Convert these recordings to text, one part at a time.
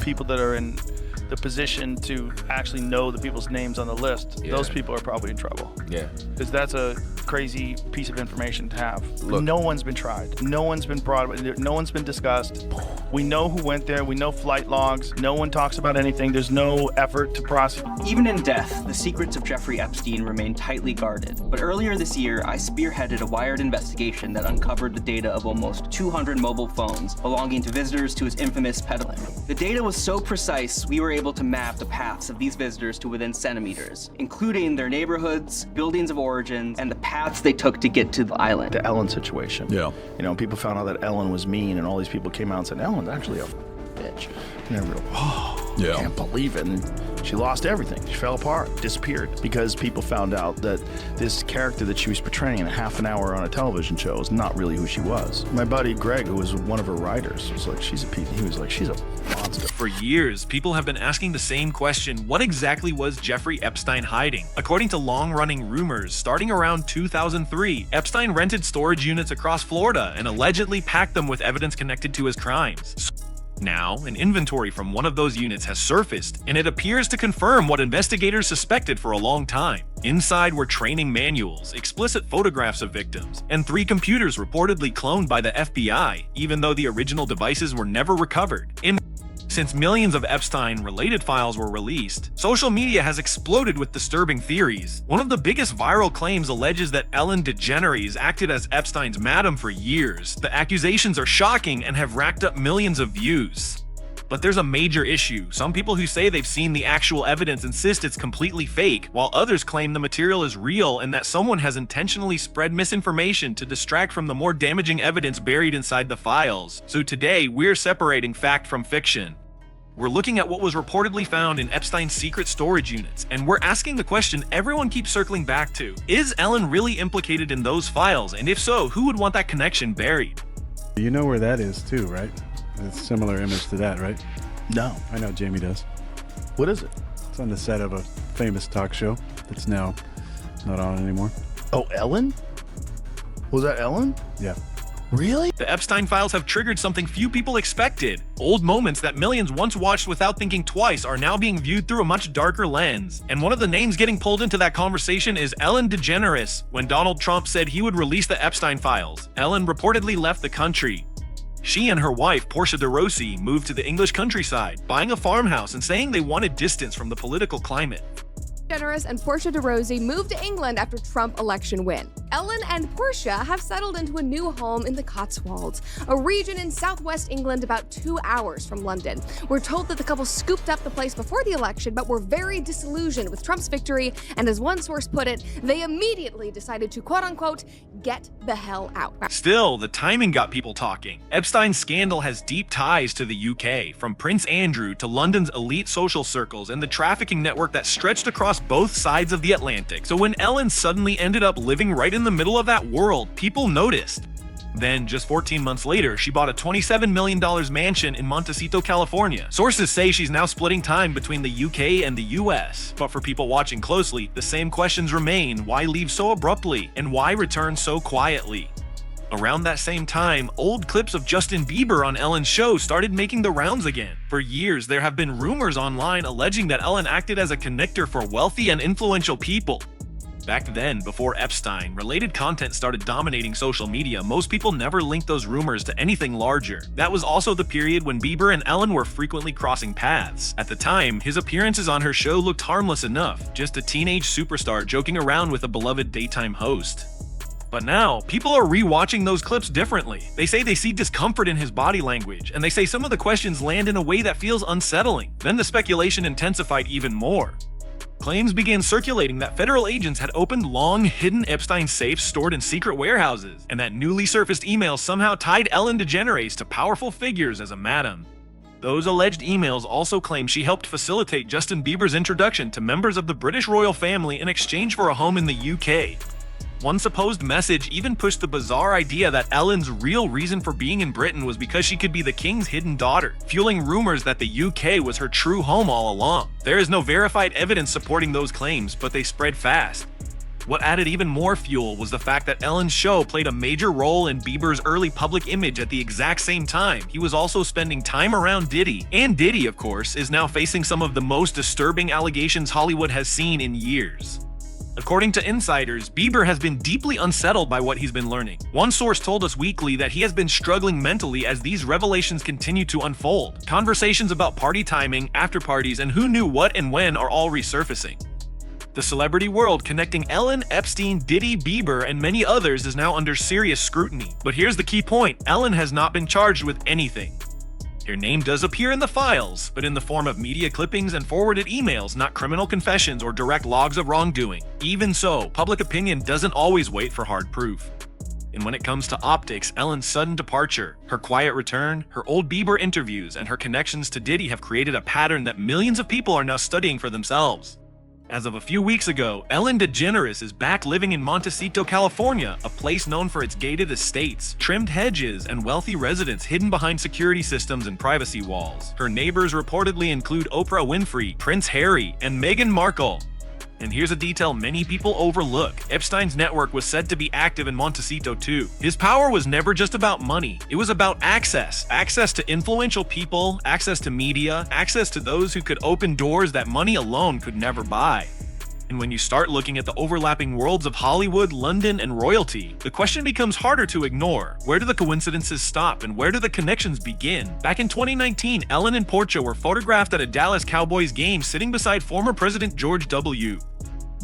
people that are in the position to actually know the people's names on the list, those people are probably in trouble. Yeah. Because that's a crazy piece of information to have. Look. No one's been tried. No one's been brought. No one's been discussed. We know who went there. We know flight logs. No one talks about anything. There's no effort to prosecute. Even in death, the secrets of Jeffrey Epstein remain tightly guarded. But earlier this year, I spearheaded a Wired investigation that uncovered the data of almost 200 mobile phones belonging to visitors to his infamous peddling. The data was so precise, we were able to map the paths of these visitors to within centimeters, including their neighborhoods, buildings of origins, and the paths they took to get to the island. The Ellen situation. Yeah. You know, people found out that Ellen was mean, and all these people came out and said, Ellen's actually a bitch. And everybody, I can't believe it. And she lost everything. She fell apart, disappeared, because people found out that this character that she was portraying in a half an hour on a television show is not really who she was. My buddy Greg, who was one of her writers, was like, she's a piece. He was like, she's a monster. For years, people have been asking the same question: what exactly was Jeffrey Epstein hiding? According to long-running rumors, starting around 2003, Epstein rented storage units across Florida and allegedly packed them with evidence connected to his crimes. Now, an inventory from one of those units has surfaced, and it appears to confirm what investigators suspected for a long time. Inside were training manuals, explicit photographs of victims, and 3 computers reportedly cloned by the FBI, even though the original devices were never recovered. Since millions of Epstein-related files were released, social media has exploded with disturbing theories. One of the biggest viral claims alleges that Ellen DeGeneres acted as Epstein's madam for years. The accusations are shocking and have racked up millions of views. But there's a major issue. Some people who say they've seen the actual evidence insist it's completely fake, while others claim the material is real and that someone has intentionally spread misinformation to distract from the more damaging evidence buried inside the files. So today, we're separating fact from fiction. We're looking at what was reportedly found in Epstein's secret storage units, and we're asking the question everyone keeps circling back to: is Ellen really implicated in those files? And if so, who would want that connection buried? You know where that is too, right? It's a similar image to that, right? No. I know Jamie does. What is it? It's on the set of a famous talk show that's now not on anymore. Oh, Ellen? Was that Ellen? Yeah. Really? The Epstein files have triggered something few people expected. Old moments that millions once watched without thinking twice are now being viewed through a much darker lens. And one of the names getting pulled into that conversation is Ellen DeGeneres. When Donald Trump said he would release the Epstein files, Ellen reportedly left the country. She and her wife, Portia de Rossi, moved to the English countryside, buying a farmhouse and saying they wanted distance from the political climate. DeGeneres and Portia de Rossi moved to England after Trump election win. Ellen and Portia have settled into a new home in the Cotswolds, a region in southwest England about 2 hours from London. We're told that the couple scooped up the place before the election, but were very disillusioned with Trump's victory, and as one source put it, they immediately decided to quote-unquote get the hell out. Still, the timing got people talking. Epstein's scandal has deep ties to the UK, from Prince Andrew to London's elite social circles and the trafficking network that stretched across both sides of the Atlantic. So when Ellen suddenly ended up living right in the middle of that world, people noticed. Then, just 14 months later, she bought a $27 million mansion in Montecito, California. Sources say she's now splitting time between the UK and the US. But for people watching closely, the same questions remain: why leave so abruptly? And why return so quietly? Around that same time, old clips of Justin Bieber on Ellen's show started making the rounds again. For years, there have been rumors online alleging that Ellen acted as a connector for wealthy and influential people. Back then, before Epstein, related content started dominating social media, most people never linked those rumors to anything larger. That was also the period when Bieber and Ellen were frequently crossing paths. At the time, his appearances on her show looked harmless enough, just a teenage superstar joking around with a beloved daytime host. But now, people are re-watching those clips differently. They say they see discomfort in his body language, and they say some of the questions land in a way that feels unsettling. Then the speculation intensified even more. Claims began circulating that federal agents had opened long-hidden Epstein safes stored in secret warehouses, and that newly surfaced emails somehow tied Ellen DeGeneres to powerful figures as a madam. Those alleged emails also claim she helped facilitate Justin Bieber's introduction to members of the British royal family in exchange for a home in the UK. One supposed message even pushed the bizarre idea that Ellen's real reason for being in Britain was because she could be the king's hidden daughter, fueling rumors that the UK was her true home all along. There is no verified evidence supporting those claims, but they spread fast. What added even more fuel was the fact that Ellen's show played a major role in Bieber's early public image at the exact same time. He was also spending time around Diddy, and Diddy, of course, is now facing some of the most disturbing allegations Hollywood has seen in years. According to insiders, Bieber has been deeply unsettled by what he's been learning. One source told Us Weekly that he has been struggling mentally as these revelations continue to unfold. Conversations about party timing, after parties, and who knew what and when are all resurfacing. The celebrity world connecting Ellen, Epstein, Diddy, Bieber, and many others is now under serious scrutiny. But here's the key point: Ellen has not been charged with anything. Her name does appear in the files, but in the form of media clippings and forwarded emails, not criminal confessions or direct logs of wrongdoing. Even so, public opinion doesn't always wait for hard proof. And when it comes to optics, Ellen's sudden departure, her quiet return, her old Bieber interviews, and her connections to Diddy have created a pattern that millions of people are now studying for themselves. As of a few weeks ago, Ellen DeGeneres is back living in Montecito, California, a place known for its gated estates, trimmed hedges, and wealthy residents hidden behind security systems and privacy walls. Her neighbors reportedly include Oprah Winfrey, Prince Harry, and Meghan Markle. And here's a detail many people overlook: Epstein's network was said to be active in Montecito too. His power was never just about money, it was about access. Access to influential people, access to media, access to those who could open doors that money alone could never buy. And when you start looking at the overlapping worlds of Hollywood, London, and royalty, the question becomes harder to ignore. Where do the coincidences stop and where do the connections begin? Back in 2019, Ellen and Portia were photographed at a Dallas Cowboys game sitting beside former President George W.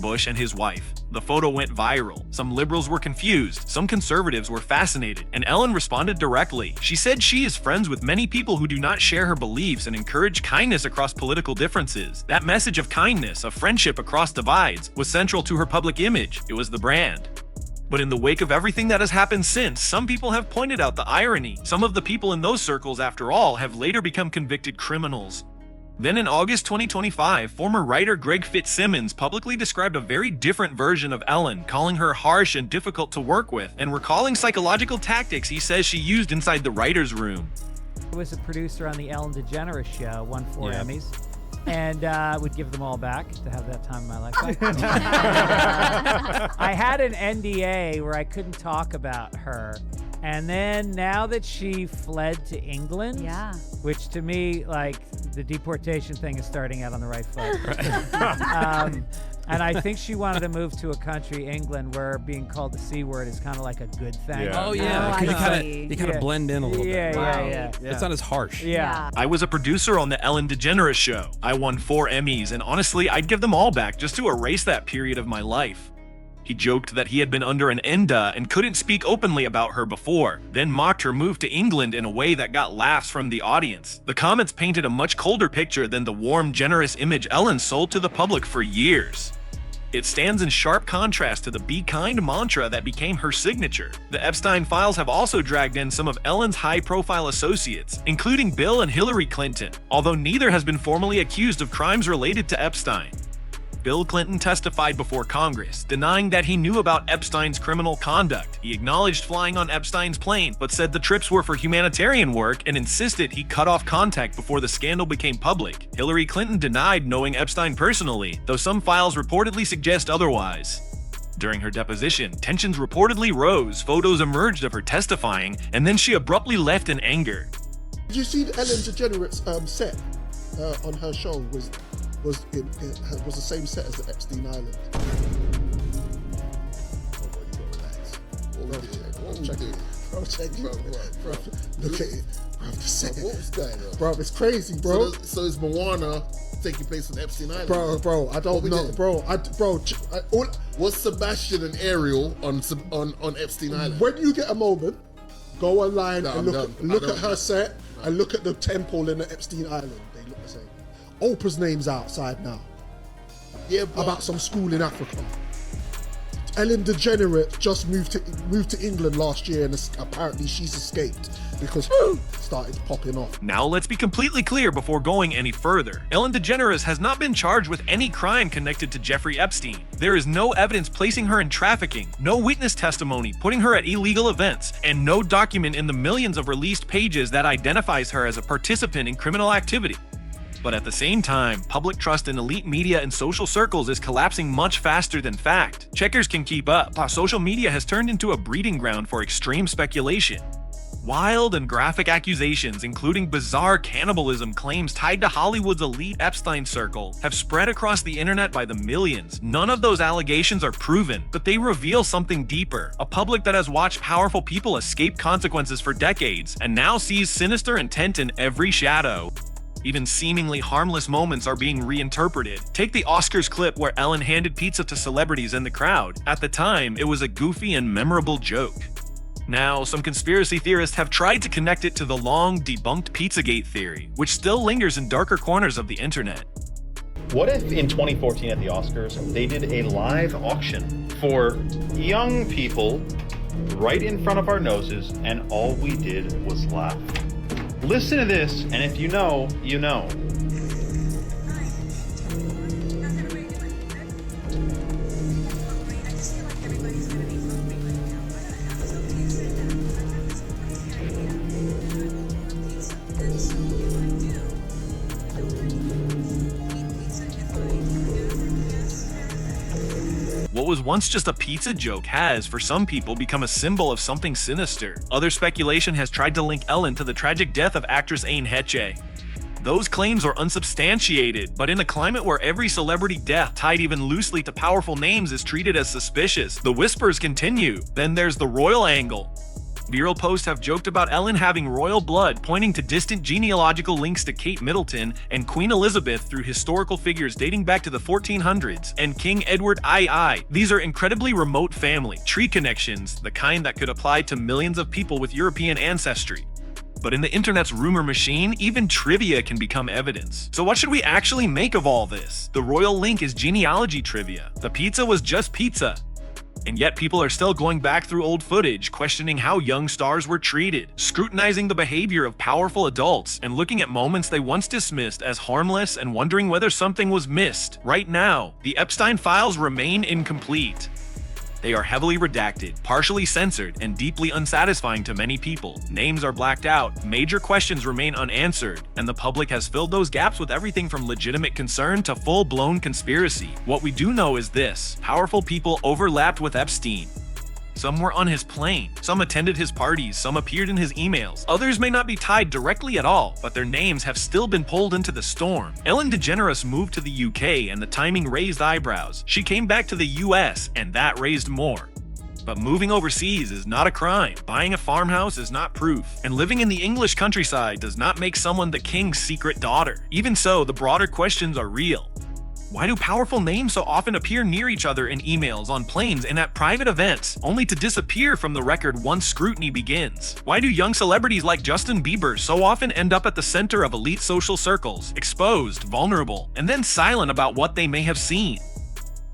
Bush and his wife. The photo went viral. Some liberals were confused, some conservatives were fascinated, and Ellen responded directly. She said she is friends with many people who do not share her beliefs and encourage kindness across political differences. That message of kindness, of friendship across divides, was central to her public image. It was the brand. But in the wake of everything that has happened since, some people have pointed out the irony. Some of the people in those circles, after all, have later become convicted criminals. Then in August 2025, former writer Greg Fitzsimmons publicly described a very different version of Ellen, calling her harsh and difficult to work with, and recalling psychological tactics he says she used inside the writer's room. I was a producer on the Ellen DeGeneres show, won 4 Emmys, and would give them all back to have that time in my life. I had an NDA where I couldn't talk about her. And then now that she fled to England, which to me, like, the deportation thing is starting out on the right foot. And I think she wanted to move to a country, England, where being called the C word is kind of like a good thing. Oh yeah, because you kind of blend in a little bit. Yeah. It's not as harsh. Yeah. I was a producer on the Ellen DeGeneres show. I won 4 Emmys, and honestly, I'd give them all back just to erase that period of my life. He joked that he had been under an ENDA and couldn't speak openly about her before, then mocked her move to England in a way that got laughs from the audience. The comments painted a much colder picture than the warm, generous image Ellen sold to the public for years. It stands in sharp contrast to the "be kind" mantra that became her signature. The Epstein files have also dragged in some of Ellen's high-profile associates, including Bill and Hillary Clinton, although neither has been formally accused of crimes related to Epstein. Bill Clinton testified before Congress, denying that he knew about Epstein's criminal conduct. He acknowledged flying on Epstein's plane, but said the trips were for humanitarian work and insisted he cut off contact before the scandal became public. Hillary Clinton denied knowing Epstein personally, though some files reportedly suggest otherwise. During her deposition, tensions reportedly rose, photos emerged of her testifying, and then she abruptly left in anger. Did you see the Ellen DeGeneres set on her show was the same set as the Epstein Island? Check it. Bro, look at it. Bro, the set. What was going on? Bro, it's crazy, bro. So is Moana taking place on Epstein Island? Bro, I don't know, bro. What's Sebastian and Ariel on Epstein Island? When you get a moment, go online and look at her set and look at the temple in the Epstein Island. They look the same. Oprah's name's outside now. Yeah, about some school in Africa. Ellen DeGeneres just moved to England last year, and apparently she's escaped because started popping off. Now let's be completely clear before going any further. Ellen DeGeneres has not been charged with any crime connected to Jeffrey Epstein. There is no evidence placing her in trafficking, no witness testimony putting her at illegal events, and no document in the millions of released pages that identifies her as a participant in criminal activity. But at the same time, public trust in elite media and social circles is collapsing much faster than fact. Checkers can keep up, while social media has turned into a breeding ground for extreme speculation. Wild and graphic accusations, including bizarre cannibalism claims tied to Hollywood's elite Epstein circle, have spread across the internet by the millions. None of those allegations are proven, but they reveal something deeper. A public that has watched powerful people escape consequences for decades, and now sees sinister intent in every shadow. Even seemingly harmless moments are being reinterpreted. Take the Oscars clip where Ellen handed pizza to celebrities in the crowd. At the time, it was a goofy and memorable joke. Now, some conspiracy theorists have tried to connect it to the long-debunked Pizzagate theory, which still lingers in darker corners of the internet. What if in 2014 at the Oscars, they did a live auction for young people right in front of our noses, and all we did was laugh? Listen to this, and if you know, you know. What was once just a pizza joke has, for some people, become a symbol of something sinister. Other speculation has tried to link Ellen to the tragic death of actress Anne Heche. Those claims are unsubstantiated, but in a climate where every celebrity death tied even loosely to powerful names is treated as suspicious, the whispers continue. Then there's the royal angle. Viral posts have joked about Ellen having royal blood, pointing to distant genealogical links to Kate Middleton and Queen Elizabeth through historical figures dating back to the 1400s and King Edward II. These are incredibly remote family tree connections, the kind that could apply to millions of people with European ancestry. But in the internet's rumor machine, even trivia can become evidence. So what should we actually make of all this? The royal link is genealogy trivia. The pizza was just pizza. And yet people are still going back through old footage, questioning how young stars were treated, scrutinizing the behavior of powerful adults, and looking at moments they once dismissed as harmless and wondering whether something was missed. Right now, the Epstein files remain incomplete. They are heavily redacted, partially censored, and deeply unsatisfying to many people. Names are blacked out, major questions remain unanswered, and the public has filled those gaps with everything from legitimate concern to full-blown conspiracy. What we do know is this: powerful people overlapped with Epstein. Some were on his plane, some attended his parties, some appeared in his emails. Others may not be tied directly at all, but their names have still been pulled into the storm. Ellen DeGeneres moved to the UK and the timing raised eyebrows. She came back to the US and that raised more. But moving overseas is not a crime, buying a farmhouse is not proof, and living in the English countryside does not make someone the king's secret daughter. Even so, the broader questions are real. Why do powerful names so often appear near each other in emails, on planes, and at private events, only to disappear from the record once scrutiny begins? Why do young celebrities like Justin Bieber so often end up at the center of elite social circles, exposed, vulnerable, and then silent about what they may have seen?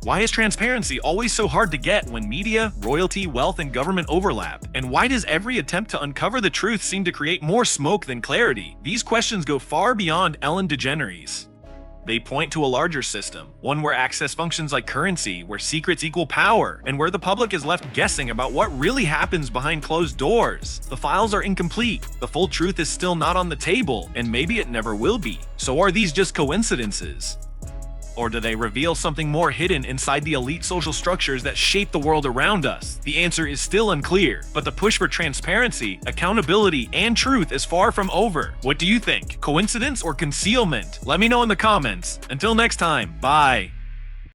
Why is transparency always so hard to get when media, royalty, wealth, and government overlap? And why does every attempt to uncover the truth seem to create more smoke than clarity? These questions go far beyond Ellen DeGeneres. They point to a larger system, one where access functions like currency, where secrets equal power, and where the public is left guessing about what really happens behind closed doors. The files are incomplete, the full truth is still not on the table, and maybe it never will be. So are these just coincidences? Or do they reveal something more hidden inside the elite social structures that shape the world around us? The answer is still unclear, but the push for transparency, accountability, and truth is far from over. What do you think? Coincidence or concealment? Let me know in the comments. Until next time, bye.